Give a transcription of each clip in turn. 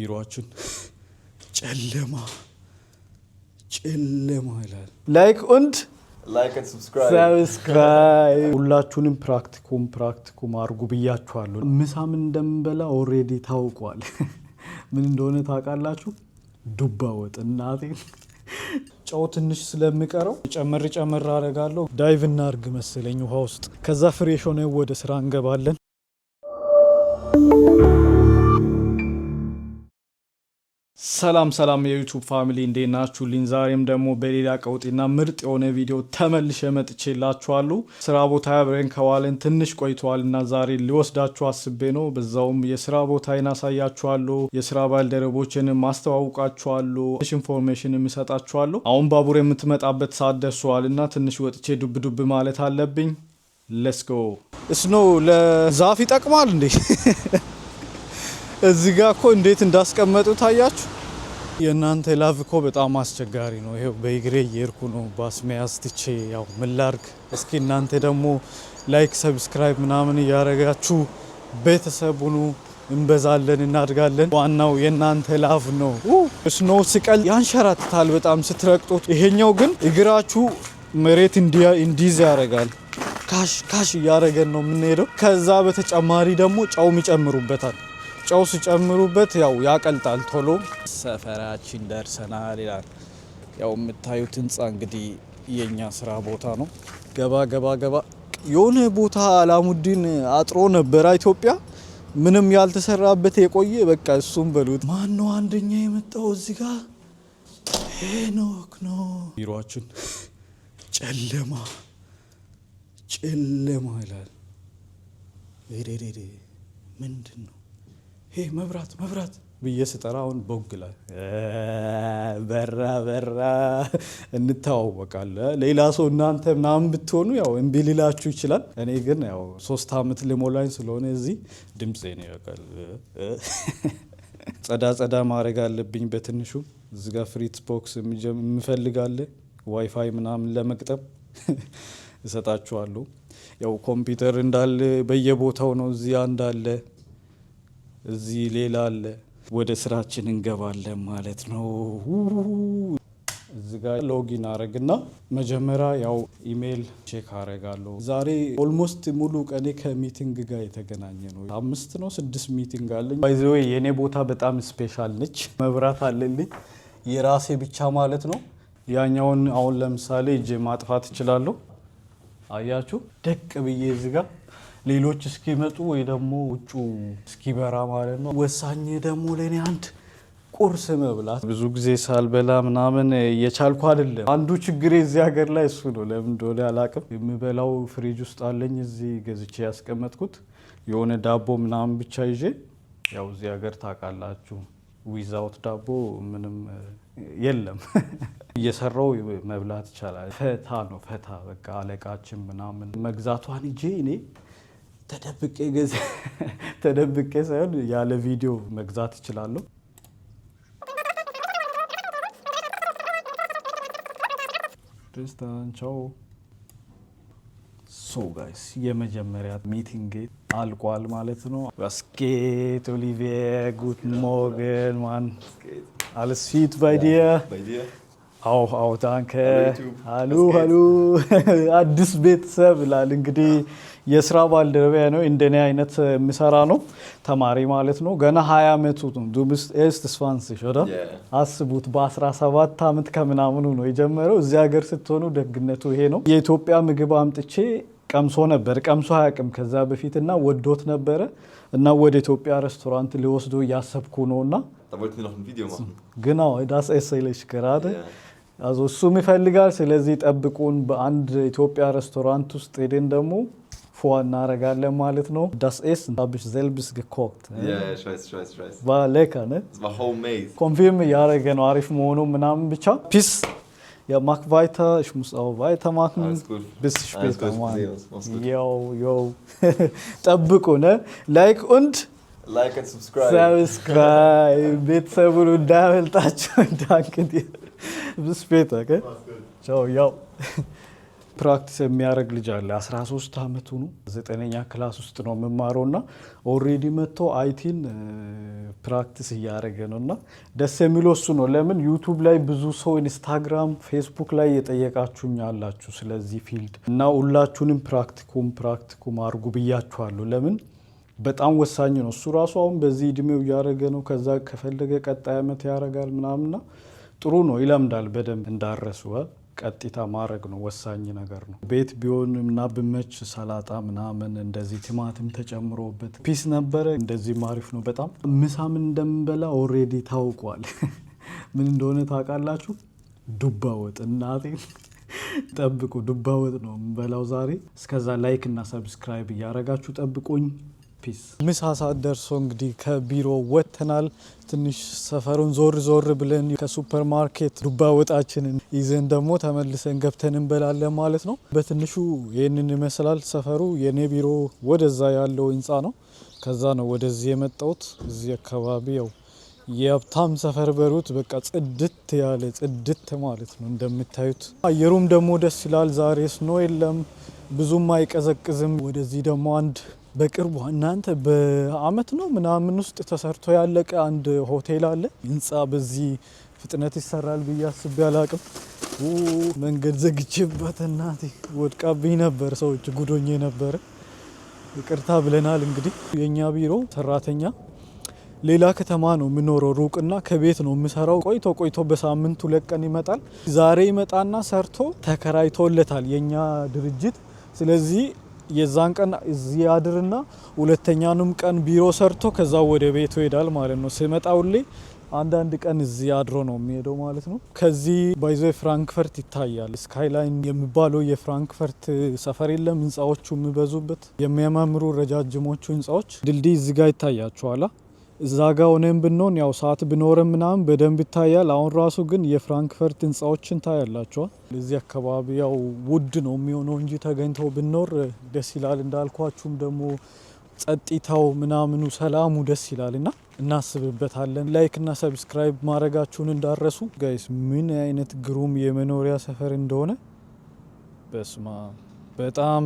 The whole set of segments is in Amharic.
ቢሮአችን ጨለማ ይላል። ላይክ and subscribe ሁላችሁንም ፕራክቲኩም አርጉ ብያችኋለሁ። ምሳም እንደምበላ ኦሬዲ ታውቋል። ምን እንደሆነ ታውቃላችሁ? ዱባ ወጥ እናቴ ጨው ትንሽ ስለሚቀረው ጨመር አደርጋለሁ። ዳይቭ እናርግ መሰለኝ ውሃ ውስጥ። ከዛ ፍሬሽ ሆነ ወደ ስራ እንገባለን። ሰላም የዩቲዩብ ፋሚሊ እንዴት ናችሁልኝ? ዛሬም ደግሞ በሌላ ቀውጢና ምርጥ የሆነ ቪዲዮ ተመልሼ መጥቼላችኋለሁ። ስራ ቦታ አብረን ከዋለን ትንሽ ቆይቷልና ዛሬ ሊወስዳችሁ አስቤ ነው። በዛውም የስራ ቦታዬን አሳያችኋለሁ፣ የስራ ባልደረቦችን ማስተዋውቃችኋለሁ፣ ኢንፎርሜሽን እሰጣችኋለሁ። አሁን ባቡር የምትመጣበት ሰዓት ደርሷልና ትንሽ ወጥቼ ዱብ ማለት አለብኝ። ሌትስ ጎ። እስኖ ለዛፍ ይጠቅማል እንዴ? እዚህ ጋር እኮ እንዴት እንዳስቀመጡ ታያችሁ። የእናንተ ላቭ እኮ በጣም አስቸጋሪ ነው። ይሄው በእግሬ እየሄድኩ ነው። ባስ መያዝ ትቼ ያው ምን ላድርግ። እስኪ እናንተ ደግሞ ላይክ ሰብስክራይብ ምናምን እያደረጋችሁ ቤተሰቡኑ እንበዛለን እናድጋለን። ዋናው የእናንተ ላቭ ነው። ስኖ ስቀል ያንሸራትታል በጣም ስትረቅጡት። ይሄኛው ግን እግራችሁ መሬት እንዲይዝ ያደርጋል። ካሽ እያደረገን ነው የምንሄደው። ከዛ በተጨማሪ ደግሞ ጨውም ይጨምሩበታል። ጨው ሲጨምሩበት ያው ያቀልጣል ቶሎ። ሰፈራችን ደርሰናል ይላል። ያው የምታዩት ህንጻ እንግዲህ የኛ ስራ ቦታ ነው። ገባ የሆነ ቦታ አላሙዲን አጥሮ ነበር ኢትዮጵያ፣ ምንም ያልተሰራበት የቆየ በቃ እሱም በሉት። ማን ነው አንደኛ የመጣው እዚህ ጋር? ሄኖክ ነው። ቢሮአችን ጨለማ ይላል። ምንድን ነው ይሄ? መብራት ብዬ ስጠራ አሁን ቦግላል። በራ እንተዋወቃለን። ሌላ ሰው እናንተ ምናምን ብትሆኑ ያው እምቢ ሊላችሁ ይችላል። እኔ ግን ያው 3 አመት ልሞላኝ ስለሆነ እዚህ ድምጼ ነው ያውቃል። ጸዳ ማድረግ አለብኝ በትንሹ። እዚህ ጋር ፍሪት ቦክስ የምፈልጋለ ዋይፋይ ምናምን ለመቅጠም እሰጣችኋለሁ። ያው ኮምፒውተር እንዳለ በየቦታው ነው። እዚህ አንድ አለ፣ እዚህ ሌላ አለ። ወደ ስራችን እንገባለን ማለት ነው። እዚህ ጋር ሎጊን አረግና መጀመሪያ ያው ኢሜል ቼክ አረጋለሁ። ዛሬ ኦልሞስት ሙሉ ቀኔ ከሚቲንግ ጋር የተገናኘ ነው። 5 ነው 6 ሚቲንግ አለኝ። ባይ ዘ ዌይ የኔ ቦታ በጣም ስፔሻል ነች። መብራት አለልኝ የራሴ ብቻ ማለት ነው። ያኛውን አሁን ለምሳሌ እጄ ማጥፋት እችላለሁ። አያችሁ ደቅ ብዬ እዚህ ጋር ሌሎች እስኪመጡ ወይ ደግሞ ውጩ እስኪበራ ማለት ነው። ወሳኝ ደግሞ ለኔ አንድ ቁርስ መብላት። ብዙ ጊዜ ሳልበላ ምናምን እየቻልኩ አይደለም። አንዱ ችግሬ እዚህ ሀገር ላይ እሱ ነው። ለምን እንደሆነ አላውቅም። የምበላው ፍሪጅ ውስጥ አለኝ እዚህ ገዝቼ ያስቀመጥኩት የሆነ ዳቦ ምናምን ብቻ ይዤ። ያው እዚህ ሀገር ታውቃላችሁ ዊዛውት ዳቦ ምንም የለም። እየሰራው መብላት ይቻላል። ፈታ በቃ አለቃችን ምናምን መግዛቷን ይዤ እኔ ተደብቄ ሳይሆን ያለ ቪዲዮ መግዛት እችላለሁ። ቻው። ሶ ጋይስ የመጀመሪያ ሚቲንግ አልቋል ማለት ነው። ባስኬት ኦሊቪer guten morgen ማን alles fit bei dir? አዎ danke. ሃሎ አዲስ ቤተሰብ ይላል እንግዲህ። የስራ ባልደረባ ነው። እንደኔ አይነት የሚሰራ ነው። ተማሪ ማለት ነው። ገና 20 አመቱ ነው። ዱብስ ኤስት ስፋንስሽ ወዳ አስቡት። በ17 አመት ከምናምኑ ነው የጀመረው። እዚህ ሀገር ስትሆኑ ደግነቱ ይሄ ነው። የኢትዮጵያ ምግብ አምጥቼ ቀምሶ አያውቅም ከዛ በፊትና ወዶት ነበረ እና ወደ ኢትዮጵያ ሬስቶራንት ሊወስዶ ያሰብኩ ነውና Da wollten wir noch ein Video machen. Genau, das erzähle ich gerade. Also እሱም ይፈልጋል። ስለዚህ ጠብቁን። በአንድ ኢትዮጵያ ሬስቶራንት ውስጥ ሄደን ደግሞ ፏ እናረጋለን ማለት ነው። Das Essen habe ich selbst gekocht. Ja, ich weiß. War lecker, ne? Es war homemade. Konfirm ያረገ ነው አሪፍ መሆኑ ምናምን ብቻ። Peace. Ja, mach weiter. Ich muss auch weitermachen. Alles gut. Bis später. Mach's gut. Yo. ጠብቁ ne? Like und Like and subscribe. ቤተሰቡን እንዳያመልጣችሁ። Danke dir. Bis später, okay? Ciao, yo. ፕራክቲስ የሚያደርግ ልጅ አለ 13 አመቱ ነው 9ኛ ክላስ ውስጥ ነው መማሩና ኦሬዲ መጥቶ አይቲን ፕራክቲስ እያደረገ ነውና ደስ የሚለው እሱ ነው። ለምን ዩቲዩብ ላይ ብዙ ሰው ኢንስታግራም ፌስቡክ ላይ የጠየቃችሁኝ አላችሁ ስለዚህ ፊልድ እና ሁላችሁንም ፕራክቲኩም አድርጉ ብያችኋለሁ። ለምን በጣም ወሳኝ ነው። እሱ ራሱ አሁን በዚህ እድሜው እያደረገ ነው። ከዛ ከፈለገ ቀጣይ አመት ያደርጋል ምናምንና ጥሩ ነው ይለምዳል በደንብ እንዳረሱ ቀጥታ ማድረግ ነው ወሳኝ ነገር ነው። ቤት ቢሆንና ብመች ሰላጣ ምናምን እንደዚህ ቲማቲም ተጨምሮበት ፒስ ነበረ እንደዚህ ማሪፍ ነው በጣም። ምሳ ምን እንደምበላ ኦሬዲ ታውቋል። ምን እንደሆነ ታውቃላችሁ? ዱባ ወጥ። እናቴ ጠብቁ፣ ዱባ ወጥ ነው የምበላው ዛሬ። እስከዛ ላይክ እና ሰብስክራይብ እያደረጋችሁ ጠብቁኝ። ፒስ። ምሳ ሰዓት ደርሶ እንግዲህ ከቢሮ ወጥተናል። ትንሽ ሰፈሩን ዞር ብለን ከሱፐር ማርኬት ዱባ ወጣችንን ይዘን ደግሞ ተመልሰን ገብተን እንበላለን ማለት ነው። በትንሹ ይህንን ይመስላል ሰፈሩ። የኔ ቢሮ ወደዛ ያለው ህንፃ ነው። ከዛ ነው ወደዚህ የመጣሁት። እዚህ አካባቢ ያው የሀብታም ሰፈር በሩት በቃ ጽድት ያለ ጽድት ማለት ነው እንደምታዩት። አየሩም ደግሞ ደስ ይላል። ዛሬ ስኖ የለም ብዙም አይቀዘቅዝም። ወደዚህ ደግሞ አንድ በቅርቡ እናንተ በአመት ነው ምናምን ውስጥ ተሰርቶ ያለቀ አንድ ሆቴል አለ። ህንፃ በዚህ ፍጥነት ይሰራል ብዬ አስቤ አላቅም። መንገድ ዘግቼበት እናቴ ወድቃብኝ ነበር። ሰዎች ጉዶኜ ነበር። ይቅርታ ብለናል። እንግዲህ የኛ ቢሮ ሰራተኛ ሌላ ከተማ ነው የምኖረው ሩቅና ከቤት ነው የምሰራው። ቆይቶ በሳምንት 2 ቀን ይመጣል። ዛሬ ይመጣና ሰርቶ ተከራይቶለታል የኛ ድርጅት። ስለዚህ የዛን ቀን እዚህ ያድርና ሁለተኛንም ቀን ቢሮ ሰርቶ ከዛ ወደ ቤቱ ይሄዳል ማለት ነው። ሲመጣ ሁሌ አንዳንድ ቀን እዚህ አድሮ ነው የሚሄደው ማለት ነው። ከዚህ ባይዞ ፍራንክፈርት ይታያል። ስካይላይን የሚባለው የፍራንክፈርት ሰፈር የለም ህንፃዎቹ የሚበዙበት የሚያማምሩ ረጃጅሞቹ ህንፃዎች። ድልድይ እዚህ ጋር ይታያቸዋል። እዛ ጋ ሆነን ብንሆን ያው ሰዓት ብኖርም ምናምን በደንብ ይታያል። አሁን ራሱ ግን የፍራንክፈርት ህንፃዎችን ታያላቸዋል። እዚህ አካባቢ ያው ውድ ነው የሚሆነው እንጂ ተገኝተው ብኖር ደስ ይላል። እንዳልኳችሁም ደግሞ ጸጥታው ምናምኑ ሰላሙ ደስ ይላል እና እናስብበታለን። ላይክ እና ሰብስክራይብ ማድረጋችሁን እንዳረሱ ጋይስ። ምን አይነት ግሩም የመኖሪያ ሰፈር እንደሆነ በስማ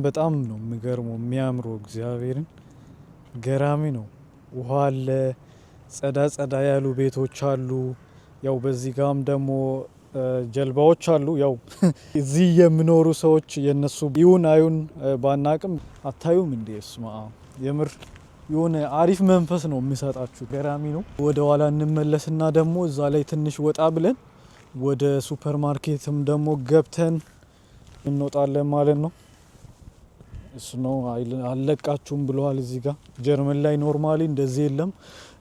በጣም ነው የሚገርመው የሚያምረው። እግዚአብሔርን ገራሚ ነው። ውሃ አለ፣ ጸዳ ያሉ ቤቶች አሉ። ያው በዚህ ጋም ደግሞ ጀልባዎች አሉ። ያው እዚህ የሚኖሩ ሰዎች የነሱ ይሁን አይሁን ባናቅም አታዩም እንዴ? ስማ የምር የሆነ አሪፍ መንፈስ ነው የሚሰጣችሁ። ገራሚ ነው። ወደ ኋላ እንመለስና ደግሞ እዛ ላይ ትንሽ ወጣ ብለን ወደ ሱፐር ማርኬትም ደግሞ ገብተን እንወጣለን ማለት ነው። እሱ ነው አለቃችሁም ብለዋል። እዚህ ጋር ጀርመን ላይ ኖርማሊ እንደዚህ የለም።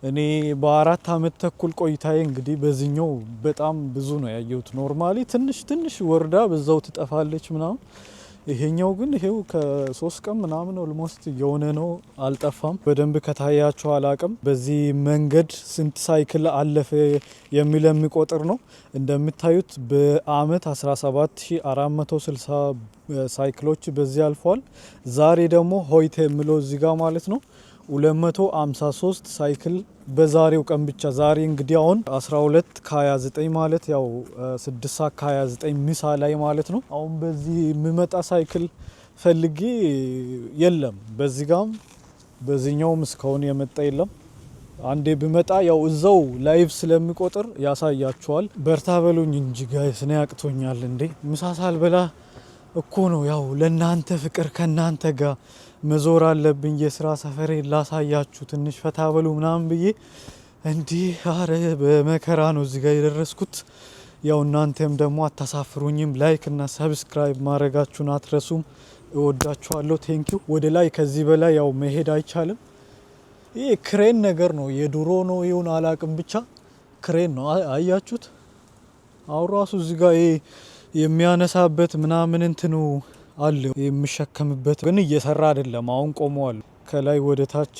እኔ በ4 አመት ተኩል ቆይታዬ እንግዲህ በዚህኛው በጣም ብዙ ነው ያየሁት። ኖርማሊ ትንሽ ወርዳ በዛው ትጠፋለች ምናምን። ይሄኛው ግን ይሄው ከ3 ቀን ምናምን ኦልሞስት የሆነ ነው አልጠፋም። በደንብ ከታያቸው አላቅም። በዚህ መንገድ ስንት ሳይክል አለፈ የሚል የሚቆጥር ነው። እንደምታዩት በአመት 17460 ሳይክሎች በዚህ አልፏል። ዛሬ ደግሞ ሆይተ የሚለው እዚህ ጋር ማለት ነው 253 ሳይክል በዛሬው ቀን ብቻ። ዛሬ እንግዲህ አሁን 12 ከ29 ማለት ያው 6 ሰዓት ከ29 ምሳ ላይ ማለት ነው። አሁን በዚህ የሚመጣ ሳይክል ፈልጌ የለም። በዚህ ጋም በዚህኛውም እስካሁን የመጣ የለም። አንዴ ብመጣ ያው እዛው ላይቭ ስለሚቆጥር ያሳያችኋል። በርታ በሉኝ እንጂ ጋይስ እኔ ያቅቶኛል እንዴ። ምሳ ሳልበላ እኮ ነው ያው ለናንተ ፍቅር ከናንተ ጋር መዞር አለብኝ። የስራ ሰፈሬ ላሳያችሁ ትንሽ ፈታ በሉ ምናምን ብዬ እንዲህ አረ በመከራ ነው እዚህ ጋር የደረስኩት። ያው እናንተም ደግሞ አታሳፍሩኝም። ላይክ እና ሰብስክራይብ ማድረጋችሁን አትረሱም። እወዳችኋለሁ። ቴንኪው። ወደ ላይ ከዚህ በላይ ያው መሄድ አይቻልም። ይሄ ክሬን ነገር ነው። የድሮ ነው ይሁን አላቅም፣ ብቻ ክሬን ነው። አያችሁት? አሁን ራሱ እዚህ ጋር ይሄ የሚያነሳበት ምናምን እንትኑ አለ የሚሸከምበት፣ ግን እየሰራ አይደለም። አሁን ቆመዋል። ከላይ ወደ ታች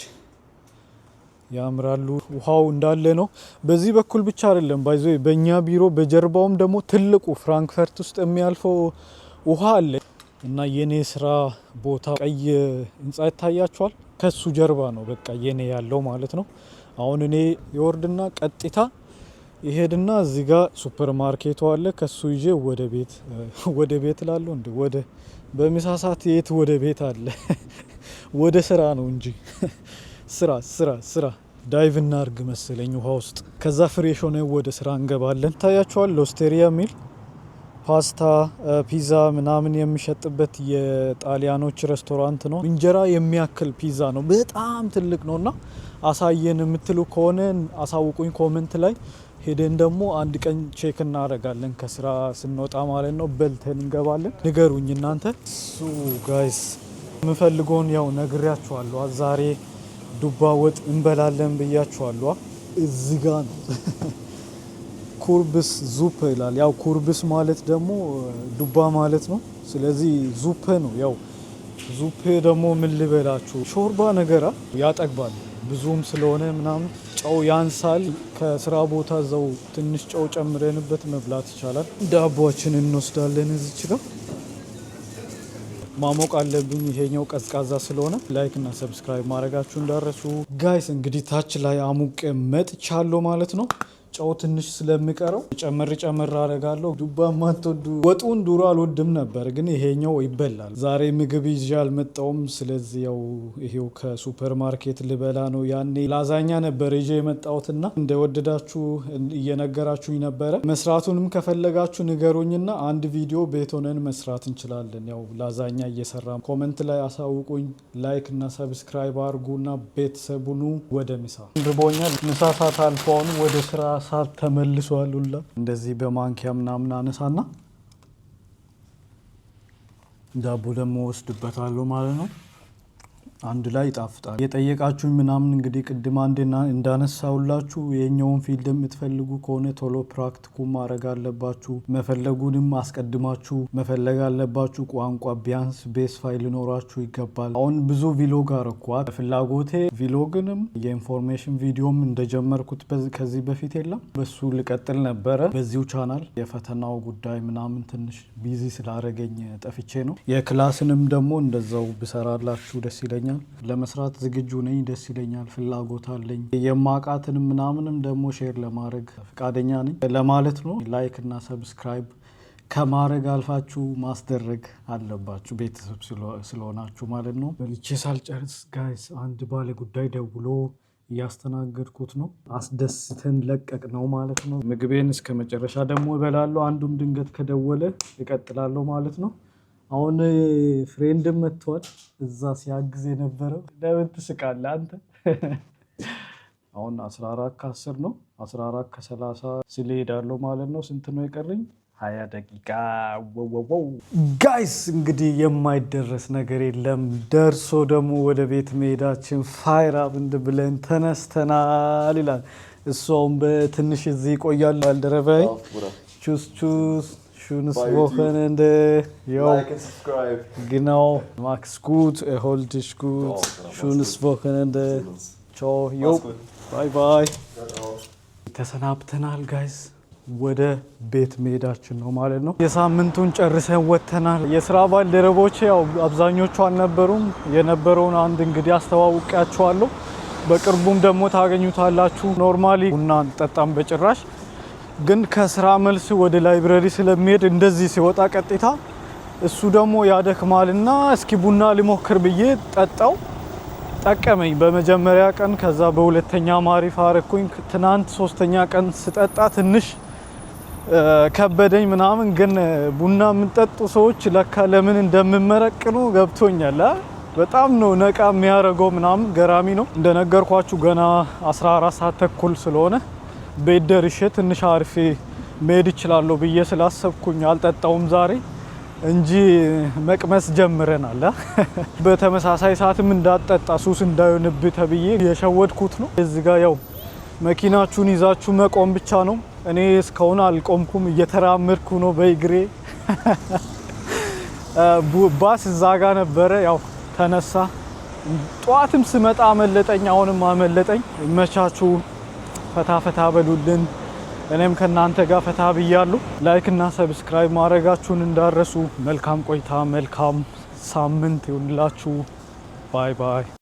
ያምራሉ። ውሃው እንዳለ ነው። በዚህ በኩል ብቻ አይደለም ባይዞ በእኛ ቢሮ በጀርባውም ደግሞ ትልቁ ፍራንክፈርት ውስጥ የሚያልፈው ውሃ አለ እና የኔ ስራ ቦታ ቀይ ህንጻ ይታያቸዋል። ከሱ ጀርባ ነው በቃ የኔ ያለው ማለት ነው። አሁን እኔ የወርድና ቀጥታ ይሄድና እዚህ ጋር ሱፐር ማርኬቱ አለ። ከሱ ይዤ ወደ ቤት ላለው እንደ ወደ በምሳ ሰዓት የት ወደ ቤት አለ? ወደ ስራ ነው እንጂ ስራ ዳይቭ እናርግ መሰለኝ ውሃ ውስጥ። ከዛ ፍሬሽ ሆነ ወደ ስራ እንገባለን። ታያችኋል ሎስቴሪያ ሚል ፓስታ፣ ፒዛ ምናምን የሚሸጥበት የጣሊያኖች ሬስቶራንት ነው። እንጀራ የሚያክል ፒዛ ነው፣ በጣም ትልቅ ነው። እና አሳየን የምትሉ ከሆነ አሳውቁኝ ኮመንት ላይ። ሄደን ደግሞ አንድ ቀን ቼክ እናደርጋለን ከስራ ስንወጣ ማለት ነው። በልተን እንገባለን። ንገሩኝ እናንተ። ጋይስ የምፈልገውን ያው ነግሬያችኋለሁ። ዛሬ ዱባ ወጥ እንበላለን ብያችኋለሁ። እዚህ ጋ ነው ኩርብስ ዙፕ ይላል። ያው ኩርብስ ማለት ደግሞ ዱባ ማለት ነው። ስለዚህ ዙፕ ነው። ያው ዙፕ ደግሞ ምን ልበላችሁ ሾርባ ነገራ ያጠግባል። ብዙም ስለሆነ ምናምን ጨው ያንሳል። ከስራ ቦታ እዛው ትንሽ ጨው ጨምረንበት መብላት ይቻላል። ዳቦችን እንወስዳለን። እዚች ጋር ማሞቅ አለብኝ። ይሄኛው ቀዝቃዛ ስለሆነ ላይክ እና ሰብስክራይብ ማድረጋችሁ እንዳረሱ ጋይስ። እንግዲህ ታች ላይ አሙቅ መጥቻለሁ ማለት ነው። ጨው ትንሽ ስለሚቀረው ጨመር አደርጋለሁ። ዱባ ማትወዱ ወጡን ዱሮ አልወድም ነበር፣ ግን ይሄኛው ይበላል። ዛሬ ምግብ ይዤ አልመጣውም። ስለዚህ ያው ይሄው ከሱፐር ማርኬት ልበላ ነው። ያኔ ላዛኛ ነበር ይዤ የመጣሁትና እንደወደዳችሁ እየነገራችሁኝ ነበረ። መስራቱንም ከፈለጋችሁ ንገሩኝና አንድ ቪዲዮ ቤት ሆነን መስራት እንችላለን። ያው ላዛኛ እየሰራ ኮመንት ላይ አሳውቁኝ። ላይክ እና ሰብስክራይብ አድርጉና ቤተሰቡኑ ወደ ምሳ ርቦኛል። ምሳ ሰዓት አልፎ ወደ ስራ ሳብ ተመልሷል። ሁላ እንደዚህ በማንኪያ ምናምን አነሳና ዳቦ ደግሞ ወስድበታለሁ ማለት ነው። አንድ ላይ ይጣፍጣል። የጠየቃችሁኝ ምናምን እንግዲህ ቅድም አንዴና እንዳነሳውላችሁ የኛውን ፊልድ የምትፈልጉ ከሆነ ቶሎ ፕራክቲኩ ማድረግ አለባችሁ። መፈለጉንም አስቀድማችሁ መፈለግ አለባችሁ። ቋንቋ ቢያንስ ቤስ ፋይል ሊኖራችሁ ይገባል። አሁን ብዙ ቪሎግ አረኳት ፍላጎቴ። ቪሎግንም የኢንፎርሜሽን ቪዲዮም እንደጀመርኩት ከዚህ በፊት የለም በሱ ልቀጥል ነበረ በዚሁ ቻናል። የፈተናው ጉዳይ ምናምን ትንሽ ቢዚ ስላረገኝ ጠፍቼ ነው። የክላስንም ደግሞ እንደዛው ብሰራላችሁ ደስ ይለኛል። ለመስራት ዝግጁ ነኝ። ደስ ይለኛል። ፍላጎት አለኝ። የማቃትንም ምናምንም ደግሞ ሼር ለማድረግ ፈቃደኛ ነኝ ለማለት ነው። ላይክ እና ሰብስክራይብ ከማድረግ አልፋችሁ ማስደረግ አለባችሁ ቤተሰብ ስለሆናችሁ ማለት ነው። በልቼ ሳልጨርስ ጋይስ አንድ ባለ ጉዳይ ደውሎ እያስተናገድኩት ነው። አስደስተን ለቀቅ ነው ማለት ነው። ምግቤን እስከ መጨረሻ ደግሞ እበላለሁ። አንዱም ድንገት ከደወለ እቀጥላለሁ ማለት ነው። አሁን ፍሬንድም መጥቷል። እዛ ሲያግዝ የነበረው ለምን ትስቃለህ አንተ? አሁን 14 ከ10 ነው። 14 ከ30 ስል ሄዳለሁ ማለት ነው። ስንት ነው የቀረኝ? 20 ደቂቃ። ወወው ጋይስ እንግዲህ የማይደረስ ነገር የለም። ደርሶ ደግሞ ወደ ቤት መሄዳችን ፋይር አፕ ብለን ተነስተናል ይላል። እሷም በትንሽ እዚህ ይቆያል። ባልደረባይ ቹስ schönes Wochenende. Jo. Like and subscribe. Genau. Mach's gut, erhol dich gut. Schönes Wochenende. Ciao. Jo. Bye bye. ተሰናብተናል ጋይስ። ወደ ቤት መሄዳችን ነው ማለት ነው። የሳምንቱን ጨርሰን ወጥተናል። የስራ ባልደረቦቼ ያው አብዛኞቹ አልነበሩም። የነበረውን አንድ እንግዲህ አስተዋውቂያችኋለሁ። በቅርቡም ደግሞ ታገኙታላችሁ። ኖርማሊ ቡና አንጠጣም በጭራሽ፣ ግን ከስራ መልስ ወደ ላይብረሪ ስለሚሄድ እንደዚህ ሲወጣ ቀጥታ እሱ ደግሞ ያደክማልና እስኪ ቡና ሊሞክር ብዬ ጠጣው። ጠቀመኝ በመጀመሪያ ቀን። ከዛ በሁለተኛ ማሪፍ አረኩኝ። ትናንት ሶስተኛ ቀን ስጠጣ ትንሽ ከበደኝ ምናምን። ግን ቡና የምንጠጡ ሰዎች ለካ ለምን እንደምመረቅኑ ገብቶኛል። በጣም ነው ነቃ የሚያደርገው ምናምን። ገራሚ ነው። እንደነገርኳችሁ ገና 14 ሰዓት ተኩል ስለሆነ ቤት ደርሼ ትንሽ አርፌ መሄድ እችላለሁ ብዬ ስላሰብኩኝ አልጠጣውም ዛሬ እንጂ መቅመስ ጀምረናል። በተመሳሳይ ሰዓትም እንዳጠጣ ሱስ እንዳይሆንብህ ተብዬ የሸወድኩት ነው። እዚህ ጋር ያው መኪናችሁን ይዛችሁ መቆም ብቻ ነው። እኔ እስካሁን አልቆምኩም፣ እየተራመድኩ ነው በእግሬ። ባስ እዛ ጋር ነበረ፣ ያው ተነሳ። ጧትም ስመጣ አመለጠኝ፣ አሁንም አመለጠኝ። ይመቻችሁ። ፈታ በሉልን። እኔም ከናንተ ጋር ፈታ ብያለሁ። ላይክ እና ሰብስክራይብ ማድረጋችሁን እንዳረሱ። መልካም ቆይታ፣ መልካም ሳምንት ይሁንላችሁ። ባይ ባይ።